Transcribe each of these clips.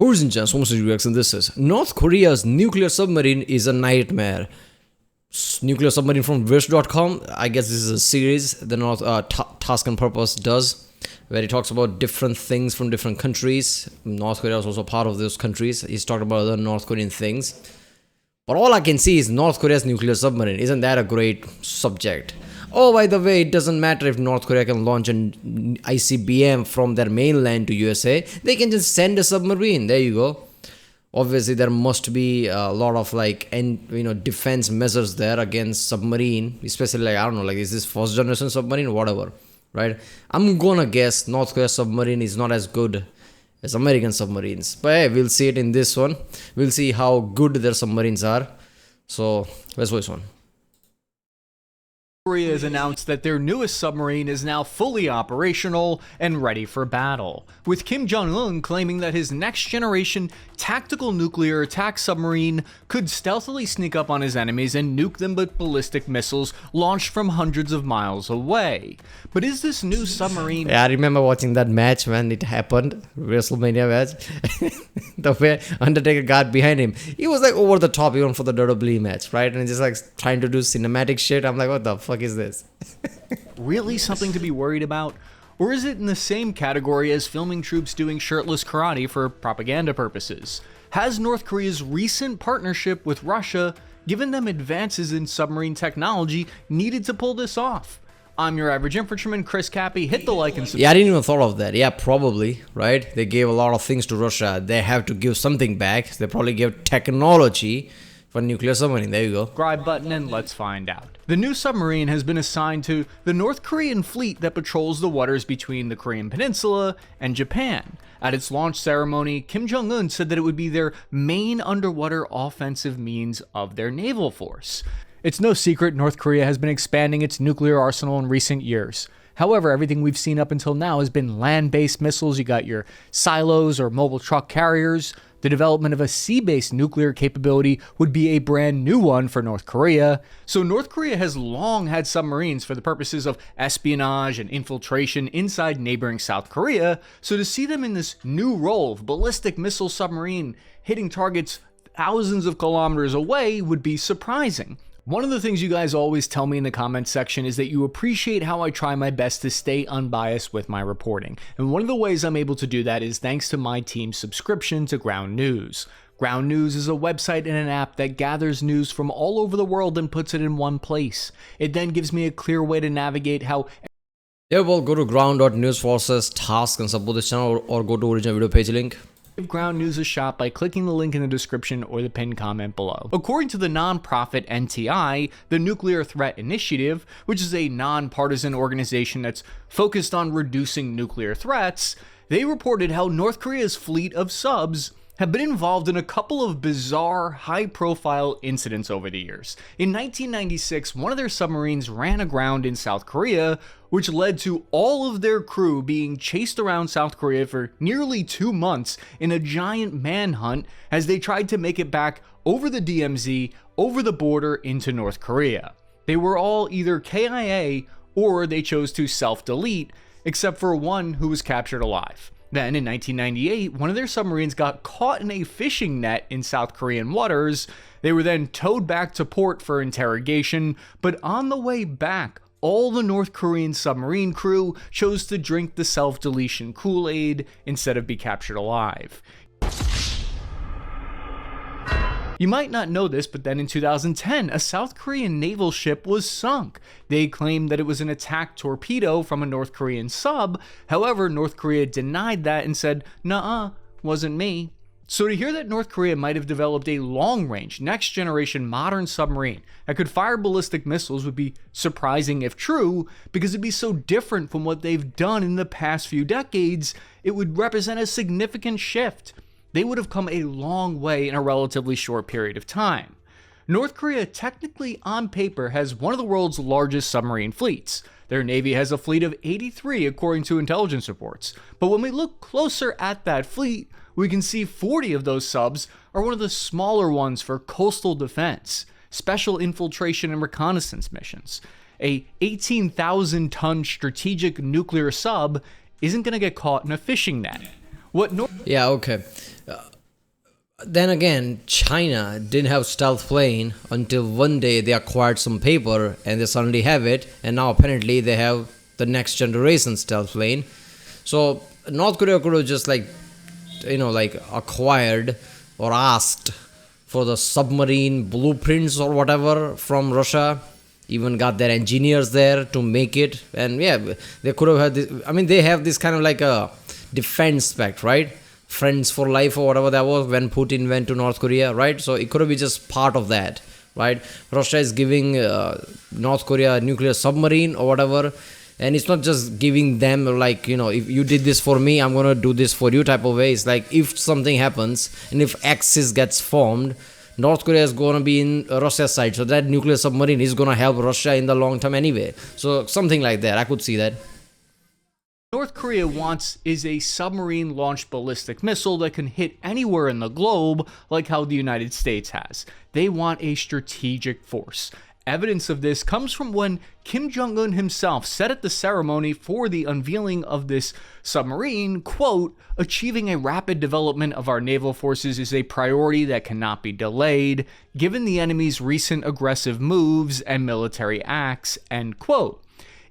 Urgent so much reaction. This is North Korea's nuclear submarine is a nightmare. Nuclear submarine from wish.com. I guess this is a series the North Task and Purpose does, where he talks about different things from different countries. North Korea is also part of those countries. He's talked about other North Korean things. But all I can see is North Korea's nuclear submarine. Isn't that a great subject? Oh, by the way, it doesn't matter if North Korea can launch an ICBM from their mainland to USA. They can just send a submarine. There you go. Obviously, there must be a lot of defense measures there against submarine, especially is this first generation submarine, whatever, right? I'm gonna guess North Korea submarine is not as good as American submarines, but hey, we'll see it in this one. We'll see how good their submarines are. So let's watch one. Korea has announced that their newest submarine is now fully operational and ready for battle, with Kim Jong-un claiming that his next-generation tactical nuclear attack submarine could stealthily sneak up on his enemies and nuke them with ballistic missiles launched from hundreds of miles away. But is this new submarine... Yeah, I remember watching that match when it happened, WrestleMania match. The way Undertaker got behind him, he was like over the top even for the WWE match, right? And just like trying to do cinematic shit. I'm like, what the fuck is this? Really something to be worried about? Or is it in the same category as filming troops doing shirtless karate for propaganda purposes? Has North Korea's recent partnership with Russia given them advances in submarine technology needed to pull this off? I'm your average infantryman, Chris Cappy. Hit the like and subscribe. Yeah, I didn't even thought of that. Yeah, probably, right? They gave a lot of things to Russia. They have to give something back. They probably give technology for nuclear submarine. There you go. Subscribe button and let's find out. The new submarine has been assigned to the North Korean fleet that patrols the waters between the Korean Peninsula and Japan. At its launch ceremony, Kim Jong-un said that it would be their main underwater offensive means of their naval force. It's no secret North Korea has been expanding its nuclear arsenal in recent years. However, everything we've seen up until now has been land-based missiles. You got your silos or mobile truck carriers. The development of a sea-based nuclear capability would be a brand new one for North Korea. So North Korea has long had submarines for the purposes of espionage and infiltration inside neighboring South Korea. So to see them in this new role of ballistic missile submarine hitting targets thousands of kilometers away would be surprising. One of the things you guys always tell me in the comments section is that you appreciate how I try my best to stay unbiased with my reporting. And one of the ways I'm able to do that is thanks to my team's subscription to Ground News. Ground News is a website and an app that gathers news from all over the world and puts it in one place. It then gives me a clear way to navigate how... Yeah, well, go to ground.news forces, task and support this channel, or go to original video page link. Give Ground News a shot by clicking the link in the description or the pinned comment below. According to the nonprofit NTI, the Nuclear Threat Initiative, which is a nonpartisan organization that's focused on reducing nuclear threats, they reported how North Korea's fleet of subs have been involved in a couple of bizarre, high-profile incidents over the years. In 1996, one of their submarines ran aground in South Korea, which led to all of their crew being chased around South Korea for nearly 2 months in a giant manhunt as they tried to make it back over the DMZ, over the border into North Korea. They were all either KIA or they chose to self-delete, except for one who was captured alive. Then, in 1998, one of their submarines got caught in a fishing net in South Korean waters. They were then towed back to port for interrogation, but on the way back, all the North Korean submarine crew chose to drink the self-deletion Kool-Aid instead of be captured alive. You might not know this, but then in 2010, a South Korean naval ship was sunk. They claimed that it was an attack torpedo from a North Korean sub. However, North Korea denied that and said, "Nuh-uh, wasn't me." So to hear that North Korea might have developed a long-range, next-generation modern submarine that could fire ballistic missiles would be surprising if true, because it'd be so different from what they've done in the past few decades. It would represent a significant shift. They would have come a long way in a relatively short period of time. North Korea technically on paper has one of the world's largest submarine fleets. Their navy has a fleet of 83 according to intelligence reports. But when we look closer at that fleet, we can see 40 of those subs are one of the smaller ones for coastal defense, special infiltration and reconnaissance missions. A 18,000-ton strategic nuclear sub isn't going to get caught in a fishing net. Yeah, okay. then again, China didn't have stealth plane until one day they acquired some paper and they suddenly have it, and now apparently they have the next generation stealth plane. So North Korea could have just like acquired or asked for the submarine blueprints or whatever from Russia, even got their engineers there to make it. And yeah, they could have had this. I mean, they have this kind of like a defense pact, right? Friends for life or whatever that was when Putin went to North Korea, right? So it could have been just part of that, right? Russia is giving North Korea a nuclear submarine or whatever. And it's not just giving them like, if you did this for me, I'm going to do this for you type of way. It's like if something happens and if Axis gets formed, North Korea is going to be in Russia's side. So that nuclear submarine is going to help Russia in the long term anyway. So something like that. I could see that. North Korea wants is a submarine-launched ballistic missile that can hit anywhere in the globe, like how the United States has. They want a strategic force. Evidence of this comes from when Kim Jong-un himself said at the ceremony for the unveiling of this submarine, quote, "Achieving a rapid development of our naval forces is a priority that cannot be delayed, given the enemy's recent aggressive moves and military acts," end quote.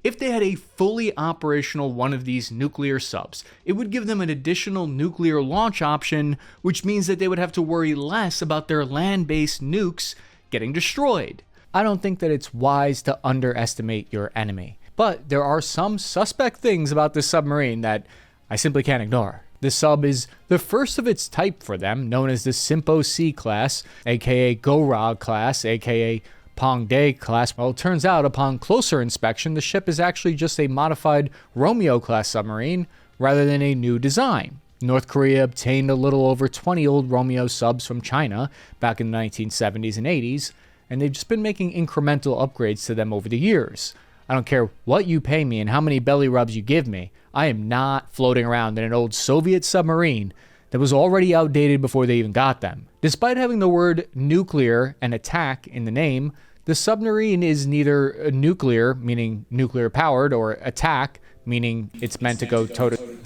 If they had a fully operational one of these nuclear subs, it would give them an additional nuclear launch option, which means that they would have to worry less about their land-based nukes getting destroyed. I don't think that it's wise to underestimate your enemy, but there are some suspect things about this submarine that I simply can't ignore. This sub is the first of its type for them, known as the Simpo C class, aka Gorog class, aka Pongdae class. Well, it turns out upon closer inspection, the ship is actually just a modified Romeo class submarine rather than a new design. North Korea obtained a little over 20 old Romeo subs from China back in the 1970s and 80s, and they've just been making incremental upgrades to them over the years. I don't care what you pay me and how many belly rubs you give me, I am not floating around in an old Soviet submarine that was already outdated before they even got them. Despite having the word nuclear and attack in the name, the submarine is neither nuclear, meaning nuclear powered, or attack, meaning it's meant to go toe-to-toe.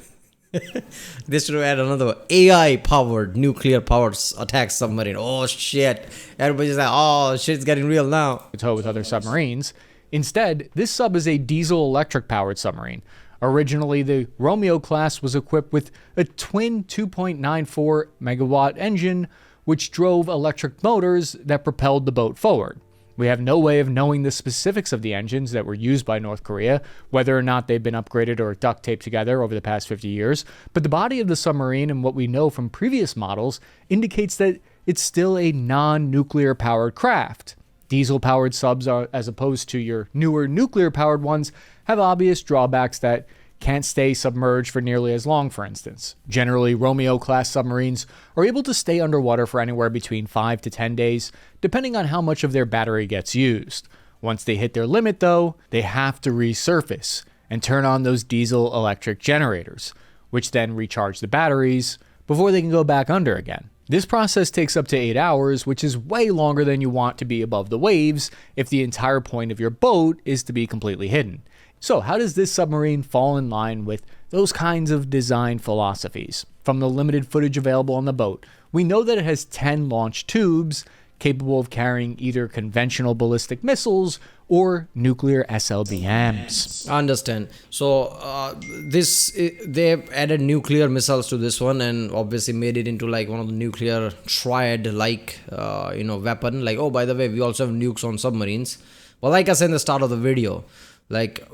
This should add another AI powered nuclear powered attack submarine. Oh shit. Everybody's like, oh shit's getting real now. With other submarines. Instead, this sub is a diesel electric powered submarine. Originally, the Romeo class was equipped with a twin 2.94 megawatt engine, which drove electric motors that propelled the boat forward. We have no way of knowing the specifics of the engines that were used by North Korea, whether or not they've been upgraded or duct taped together over the past 50 years, but the body of the submarine and what we know from previous models indicates that it's still a non-nuclear powered craft. Diesel-powered subs, as opposed to your newer nuclear-powered ones, have obvious drawbacks that can't stay submerged for nearly as long, for instance. Generally, Romeo-class submarines are able to stay underwater for anywhere between 5 to 10 days, depending on how much of their battery gets used. Once they hit their limit, though, they have to resurface and turn on those diesel-electric generators, which then recharge the batteries before they can go back under again. This process takes up to 8 hours, which is way longer than you want to be above the waves if the entire point of your boat is to be completely hidden. So how does this submarine fall in line with those kinds of design philosophies? From the limited footage available on the boat, we know that it has 10 launch tubes capable of carrying either conventional ballistic missiles or nuclear SLBMs. I understand. So they added nuclear missiles to this one and obviously made it into like one of the nuclear triad-like weapon. Like, oh, by the way, we also have nukes on submarines. Well, like I said in the start of the video, like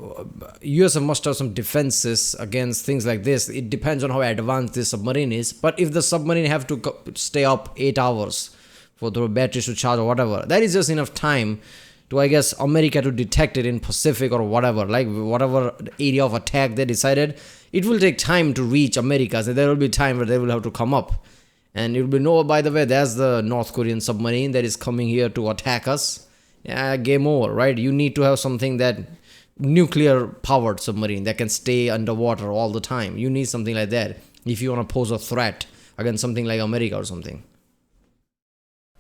US must have some defenses against things like this. It depends on how advanced this submarine is. But if the submarine have to stay up 8 hours for the batteries to charge or whatever, that is just enough time to, I guess, America to detect it in Pacific or whatever, like whatever area of attack they decided. It will take time to reach America, so there will be time where they will have to come up. And it will be, no, by the way, there's the North Korean submarine that is coming here to attack us. Yeah, game over, right? You need to have something that nuclear powered submarine that can stay underwater all the time. You need something like that if you want to pose a threat against something like America or something.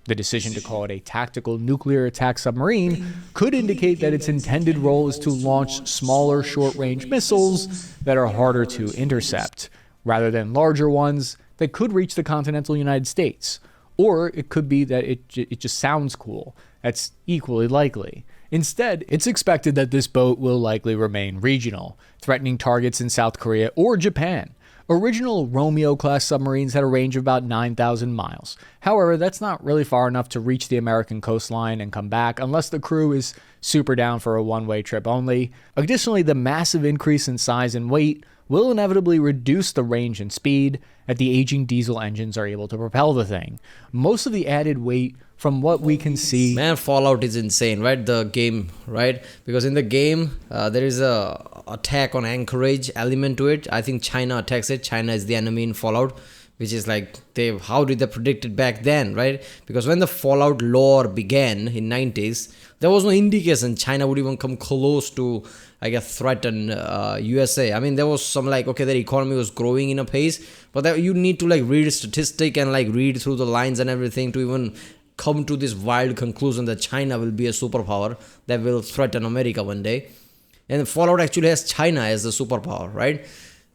The decision to call it a tactical nuclear attack submarine could indicate that its intended role is to launch smaller short-range missiles that are harder to intercept, rather than larger ones that could reach the continental United States. Or it could be that it just sounds cool. That's equally likely. Instead, it's expected that this boat will likely remain regional, threatening targets in South Korea or Japan. Original Romeo-class submarines had a range of about 9,000 miles. However, that's not really far enough to reach the American coastline and come back unless the crew is super down for a one-way trip only. Additionally, the massive increase in size and weight will inevitably reduce the range and speed that the aging diesel engines are able to propel the thing. Most of the added weight, from what we can see... Man, Fallout is insane, right? The game, right? Because in the game, there is a attack on Anchorage element to it. I think China attacks it. China is the enemy in Fallout, which is like, how did they predict it back then, right? Because when the Fallout lore began in 90s, there was no indication China would even come close to, I guess, threaten USA. I mean, there was some like, okay, their economy was growing in a pace, but that you need to like read statistic and like read through the lines and everything to even come to this wild conclusion that China will be a superpower that will threaten America one day. And Fallout actually has China as a superpower, right?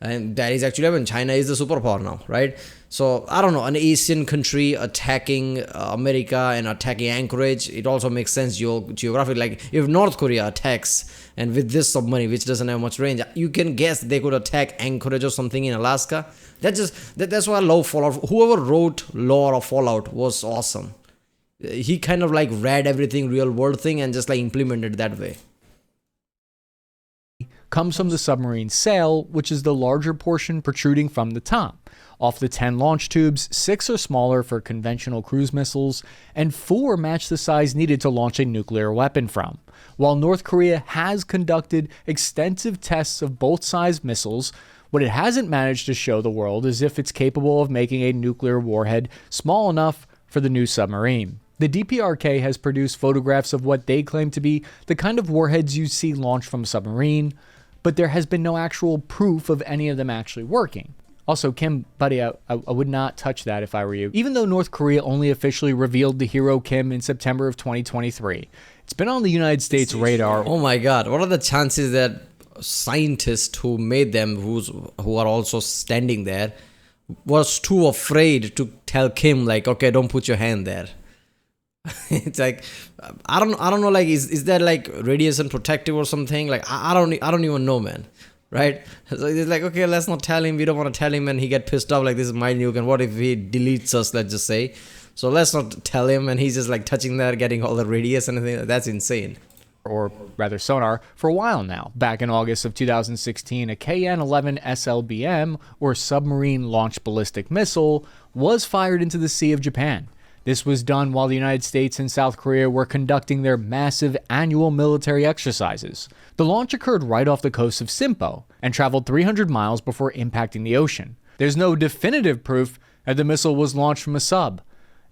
And that is actually when China is the superpower now, right? So I don't know, an Asian country attacking America and attacking Anchorage, it also makes sense geographic. Like if North Korea attacks, and with this submarine which doesn't have much range, you can guess they could attack Anchorage or something in Alaska. That's why I love Fallout. Whoever wrote lore of Fallout was awesome. He kind of like read everything real world thing and just like implemented that way. Comes from the submarine's sail, which is the larger portion protruding from the top. Off the 10 launch tubes, 6 are smaller for conventional cruise missiles, and 4 match the size needed to launch a nuclear weapon from. While North Korea has conducted extensive tests of both size missiles, what it hasn't managed to show the world is if it's capable of making a nuclear warhead small enough for the new submarine. The DPRK has produced photographs of what they claim to be the kind of warheads you see launched from a submarine, but there has been no actual proof of any of them actually working. Also, Kim, buddy, I would not touch that if I were you. Even though North Korea only officially revealed the Hero Kim in September of 2023, it's been on the United States radar. Oh my God, what are the chances that scientists who made them, who are also standing there, was too afraid to tell Kim like, okay, don't put your hand there? It's like I don't know, like is that like radiation protective or something? Like I don't even know, man, right? So it's like, okay, let's not tell him, we don't want to tell him, and he get pissed off like this is my nuke, and what if he deletes us, let's just say. So let's not tell him, and he's just like touching that, getting all the radiation and everything. That's insane. Or rather sonar, for a while now. Back in August of 2016, a KN-11 SLBM, or Submarine Launched Ballistic Missile, was fired into the Sea of Japan. This was done while the United States and South Korea were conducting their massive annual military exercises. The launch occurred right off the coast of Simpo and traveled 300 miles before impacting the ocean. There's no definitive proof that the missile was launched from a sub,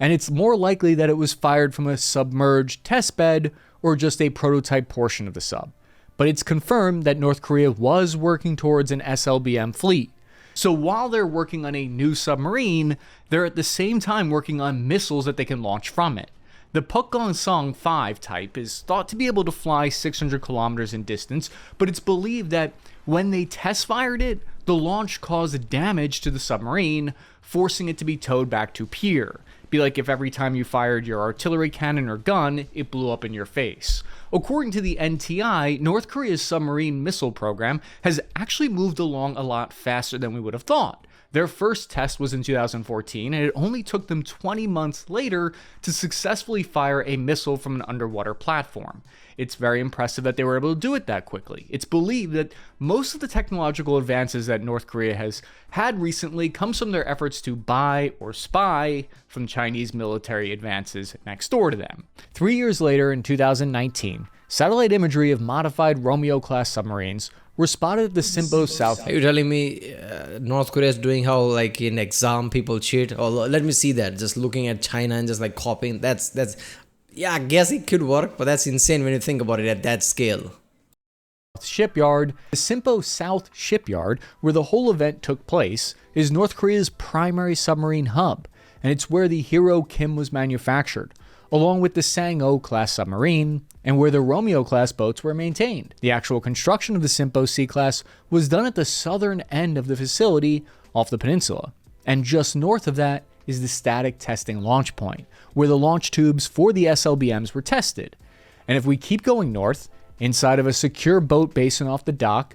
and it's more likely that it was fired from a submerged testbed or just a prototype portion of the sub. But it's confirmed that North Korea was working towards an SLBM fleet. So while they're working on a new submarine, they're at the same time working on missiles that they can launch from it. The Pukgongsong 5 type is thought to be able to fly 600 kilometers in distance, but it's believed that when they test fired it, the launch caused damage to the submarine, forcing it to be towed back to pier. Be like if every time you fired your artillery cannon or gun, it blew up in your face. According to the NTI, North Korea's submarine missile program has actually moved along a lot faster than we would have thought. Their first test was in 2014, and it only took them 20 months later to successfully fire a missile from an underwater platform. It's very impressive that they were able to do it that quickly. It's believed that most of the technological advances that North Korea has had recently comes from their efforts to buy or spy from Chinese military advances next door to them. 3 years later, in 2019, satellite imagery of modified Romeo-class submarines were spotted at the Simpo South. Are you telling me North Korea is doing how like in exam people cheat? Or let me see that. Just looking at China and just like copying. That's yeah, I guess it could work, but that's insane when you think about it at that scale. Shipyard, the Simpo South Shipyard, where the whole event took place, is North Korea's primary submarine hub, and it's where the Hero Kim was manufactured, along with the Sang-O class submarine, and where the Romeo class boats were maintained. The actual construction of the Simpo C-class was done at the southern end of the facility off the peninsula, and just north of that is the static testing launch point, where the launch tubes for the SLBMs were tested. And if we keep going north, inside of a secure boat basing off the dock,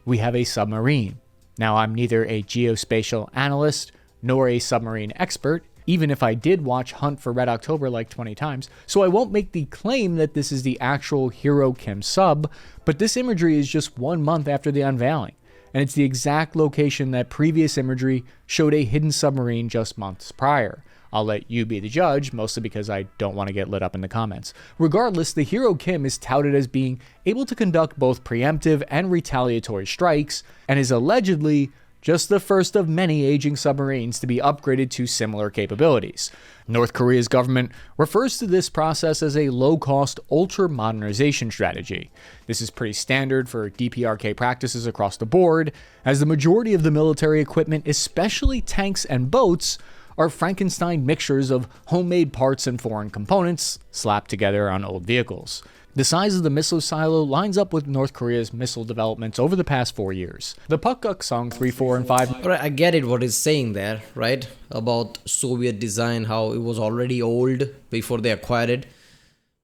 we have a submarine. Now, I'm neither a geospatial analyst nor a submarine expert, even if I did watch Hunt for Red October like 20 times, so I won't make the claim that this is the actual Hero Kim sub, but this imagery is just 1 month after the unveiling, and it's the exact location that previous imagery showed a hidden submarine just months prior. I'll let you be the judge, mostly because I don't want to get lit up in the comments. Regardless, the Hero Kim is touted as being able to conduct both preemptive and retaliatory strikes, and is allegedly just the first of many aging submarines to be upgraded to similar capabilities. North Korea's government refers to this process as a low-cost ultra-modernization strategy. This is pretty standard for DPRK practices across the board, as the majority of the military equipment, especially tanks and boats, are Frankenstein mixtures of homemade parts and foreign components slapped together on old vehicles. The size of the missile silo lines up with North Korea's missile developments over the past 4 years. The Pukguksong 3, 4, and 5... Right, I get it what he's saying there, right? About Soviet design, how it was already old before they acquired it.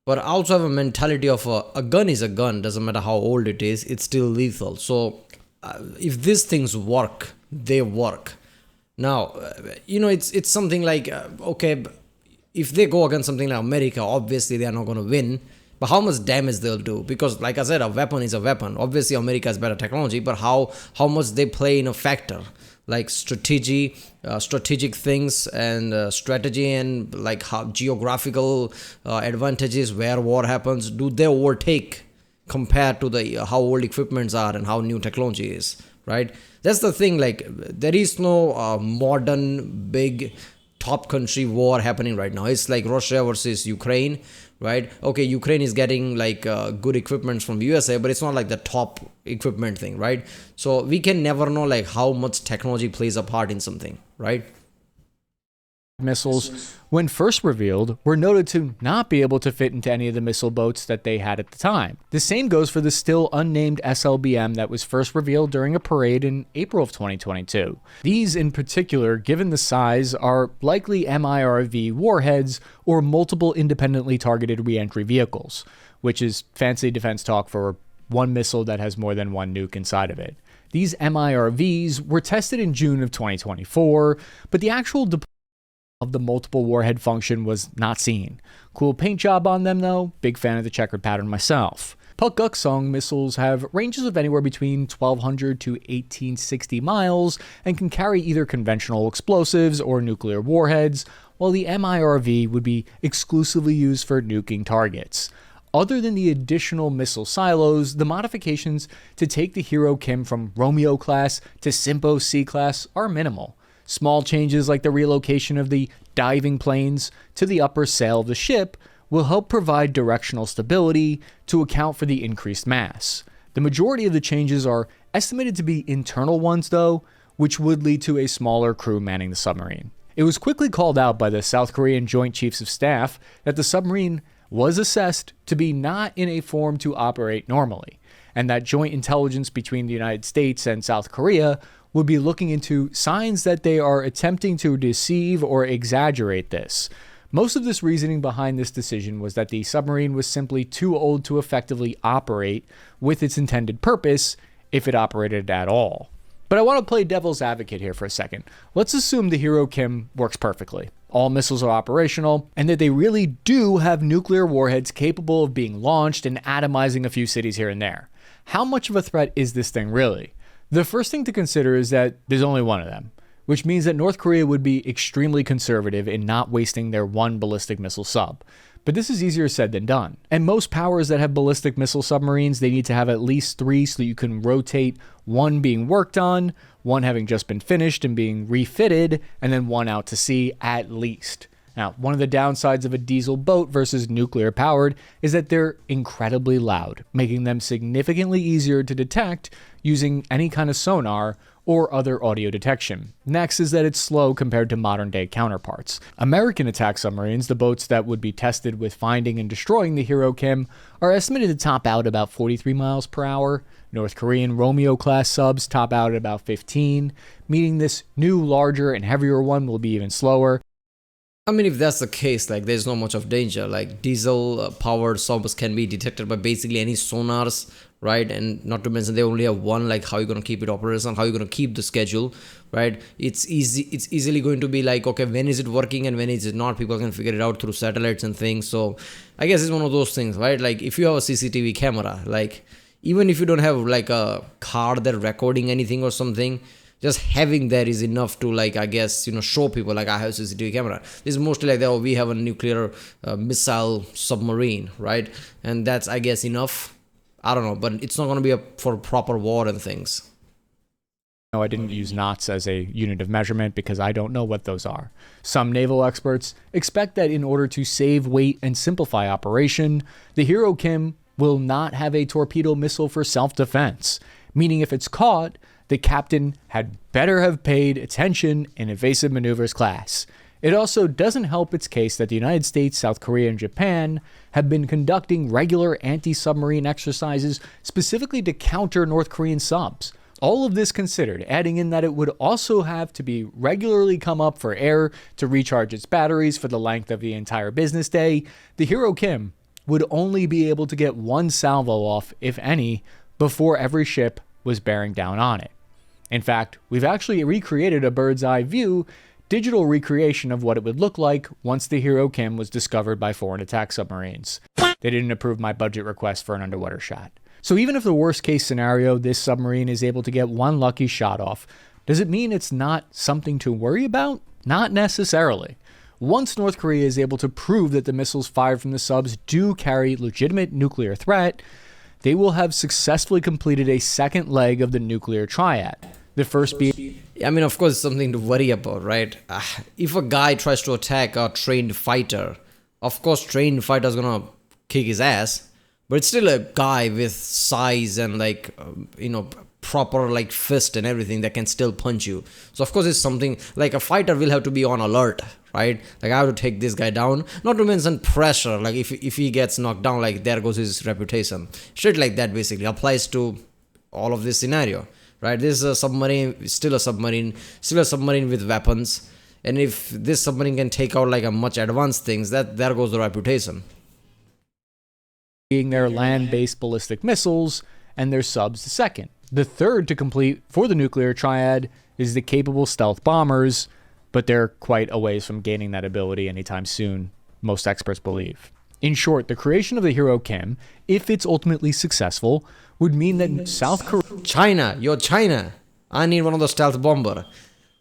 But I also have a mentality of a gun is a gun, doesn't matter how old it is, it's still lethal. So if these things work, they work. Now, it's something like, okay, if they go against something like America, obviously they are not going to win. But how much damage they'll do? Because, like I said, a weapon is a weapon. Obviously, America has better technology, but how much they play in a factor, like strategic things and strategy and like how geographical advantages where war happens. Do they overtake compared to the how old equipments are and how new technology is? Right? That's the thing. Like there is no modern big top country war happening right now. It's like Russia versus Ukraine, right? Okay, Ukraine is getting like good equipment from USA, but it's not like the top equipment thing, right? So we can never know like how much technology plays a part in something, right? Missiles, when first revealed, were noted to not be able to fit into any of the missile boats that they had at the time. The same goes for the still unnamed SLBM that was first revealed during a parade in April of 2022. These in particular, given the size, are likely MIRV warheads or multiple independently targeted reentry vehicles, which is fancy defense talk for one missile that has more than one nuke inside of it. These MIRVs were tested in June of 2024, but the actual deployment of the multiple warhead function was not seen. Cool paint job on them though, big fan of the checkered pattern myself. Pukguksong missiles have ranges of anywhere between 1,200 to 1,860 miles and can carry either conventional explosives or nuclear warheads, while the MIRV would be exclusively used for nuking targets. Other than the additional missile silos, the modifications to take the Hero Kim from Romeo class to Simpo C class are minimal. Small changes like the relocation of the diving planes to the upper sail of the ship will help provide directional stability to account for the increased mass. The majority of the changes are estimated to be internal ones though, which would lead to a smaller crew manning the submarine. It was quickly called out by the South Korean Joint Chiefs of Staff that the submarine was assessed to be not in a form to operate normally, and that joint intelligence between the United States and South Korea would be looking into signs that they are attempting to deceive or exaggerate this. Most of this reasoning behind this decision was that the submarine was simply too old to effectively operate with its intended purpose, if it operated at all. But I want to play devil's advocate here for a second. Let's assume the Hero Kim works perfectly. All missiles are operational, and that they really do have nuclear warheads capable of being launched and atomizing a few cities here and there. How much of a threat is this thing really? The first thing to consider is that there's only one of them, which means that North Korea would be extremely conservative in not wasting their one ballistic missile sub. But this is easier said than done. And most powers that have ballistic missile submarines, they need to have at least 3 so that you can rotate one being worked on, one having just been finished and being refitted, and then one out to sea at least. Now, one of the downsides of a diesel boat versus nuclear powered is that they're incredibly loud, making them significantly easier to detect using any kind of sonar or other audio detection. Next is that it's slow compared to modern day counterparts. American attack submarines, the boats that would be tested with finding and destroying the Hero Kim, are estimated to top out about 43 miles per hour. North Korean Romeo class subs top out at about 15, meaning this new larger and heavier one will be even slower. I mean, if that's the case, like there's not much of danger. Like diesel powered subs can be detected by basically any sonars, right? And not to mention they only have one. Like how you gonna keep it operational? How you gonna keep the schedule, right? It's easy. It's easily going to be like, okay, when is it working and when is it not? People can figure it out through satellites and things. So I guess it's one of those things, right? Like if you have a CCTV camera, like even if you don't have like a card that recording anything or something, just having that is enough to, like, I guess, show people like I have CCTV camera. This is mostly like that, oh, we have a nuclear missile submarine, right? And that's, I guess, enough. I don't know, but it's not going to be for proper war and things. No, I didn't use knots as a unit of measurement because I don't know what those are. Some naval experts expect that in order to save weight and simplify operation, the Hero Kim will not have a torpedo missile for self-defense, meaning if it's caught, the captain had better have paid attention in evasive maneuvers class. It also doesn't help its case that the United States, South Korea, and Japan have been conducting regular anti-submarine exercises specifically to counter North Korean subs. All of this considered, adding in that it would also have to be regularly come up for air to recharge its batteries for the length of the entire business day, the Hero Kim would only be able to get one salvo off, if any, before every ship was bearing down on it. In fact, we've actually recreated a bird's eye view, digital recreation of what it would look like once the Hero Kim was discovered by foreign attack submarines. They didn't approve my budget request for an underwater shot. So even if the worst case scenario, this submarine is able to get one lucky shot off, does it mean it's not something to worry about? Not necessarily. Once North Korea is able to prove that the missiles fired from the subs do carry legitimate nuclear threat, they will have successfully completed a second leg of the nuclear triad. The first being... I mean, of course, it's something to worry about, right? If a guy tries to attack a trained fighter, of course, trained fighter's gonna kick his ass, but it's still a guy with size and, like, proper, like, fist and everything that can still punch you. So, of course, it's something, like, a fighter will have to be on alert, right? Like, I have to take this guy down. Not to mention pressure. Like, if he gets knocked down, like, there goes his reputation. Shit like that, basically, applies to all of this scenario. Right, this is a submarine, still a submarine with weapons, and if this submarine can take out like a much advanced things, that there goes the reputation. Being their land-based ballistic missiles, and their subs the second. The third to complete for the nuclear triad is the capable stealth bombers, but they're quite a ways from gaining that ability anytime soon, most experts believe. In short, the creation of the Hero Kim, if it's ultimately successful, would mean that South Korea... China. I need one of those stealth bomber.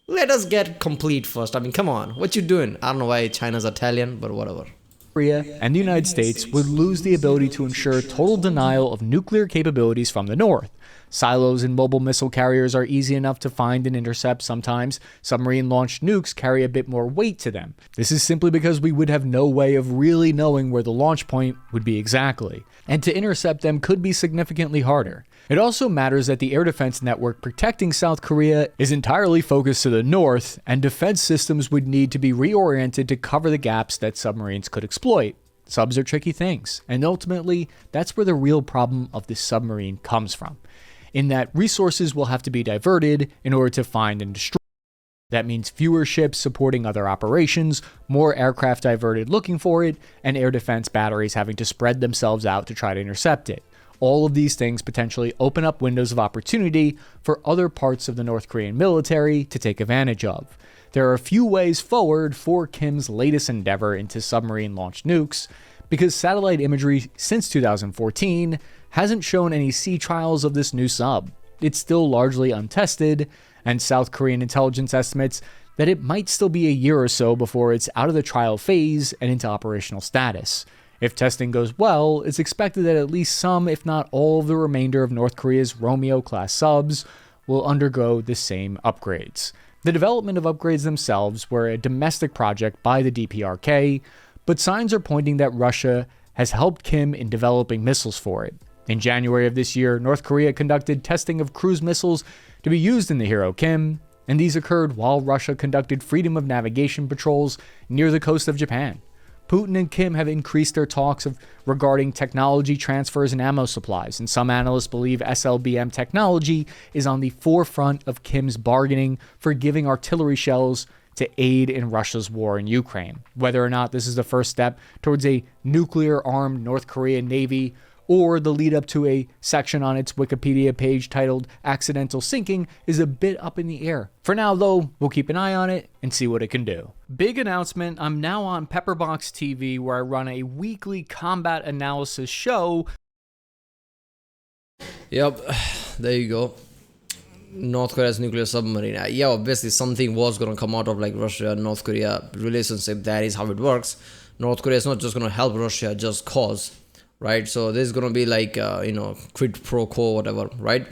Let us get complete first. I mean, come on. What you doing? I don't know why China's Italian, but whatever. Korea and the United States would lose the ability to ensure total denial of nuclear capabilities from the North. Silos and mobile missile carriers are easy enough to find and intercept sometimes. Submarine-launched nukes carry a bit more weight to them. This is simply because we would have no way of really knowing where the launch point would be exactly, and to intercept them could be significantly harder. It also matters that the air defense network protecting South Korea is entirely focused to the north, and defense systems would need to be reoriented to cover the gaps that submarines could exploit. Subs are tricky things, and ultimately, that's where the real problem of this submarine comes from, in that resources will have to be diverted in order to find and destroy. That means fewer ships supporting other operations, more aircraft diverted looking for it, and air defense batteries having to spread themselves out to try to intercept it. All of these things potentially open up windows of opportunity for other parts of the North Korean military to take advantage of. There are a few ways forward for Kim's latest endeavor into submarine-launched nukes, because satellite imagery since 2014 hasn't shown any sea trials of this new sub. It's still largely untested, and South Korean intelligence estimates that it might still be a year or so before it's out of the trial phase and into operational status. If testing goes well, it's expected that at least some, if not all, of the remainder of North Korea's Romeo-class subs will undergo the same upgrades. The development of upgrades themselves were a domestic project by the DPRK, but signs are pointing that Russia has helped Kim in developing missiles for it. In January of this year, North Korea conducted testing of cruise missiles to be used in the Hero Kim, and these occurred while Russia conducted freedom of navigation patrols near the coast of Japan. Putin and Kim have increased their talks regarding technology transfers and ammo supplies, and some analysts believe SLBM technology is on the forefront of Kim's bargaining for giving artillery shells to aid in Russia's war in Ukraine. Whether or not this is the first step towards a nuclear-armed North Korean Navy or the lead up to a section on its Wikipedia page titled Accidental Sinking is a bit up in the air. For now, though, we'll keep an eye on it and see what it can do. Big announcement, I'm now on Pepperbox TV, where I run a weekly combat analysis show. Yep, there you go. North Korea's nuclear submarine. Yeah, obviously something was going to come out of like Russia and North Korea relationship. That is how it works. North Korea is not just going to help Russia just cause, right? So this is going to be like, quid pro quo, whatever, right?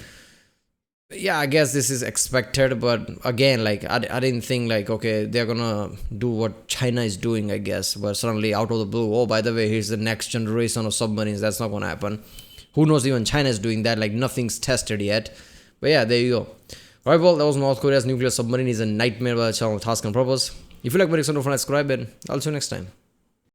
Yeah, I guess this is expected, but again, like I didn't think like, okay, they're going to do what China is doing, I guess, but suddenly out of the blue, oh, by the way, here's the next generation of submarines. That's not going to happen. Who knows, even China is doing that, like nothing's tested yet. But yeah, there you go. Alright, well, that was North Korea's nuclear submarine is a nightmare by the channel Task and Purpose. If you like what you saw, don't forget to subscribe, and I'll see you next time.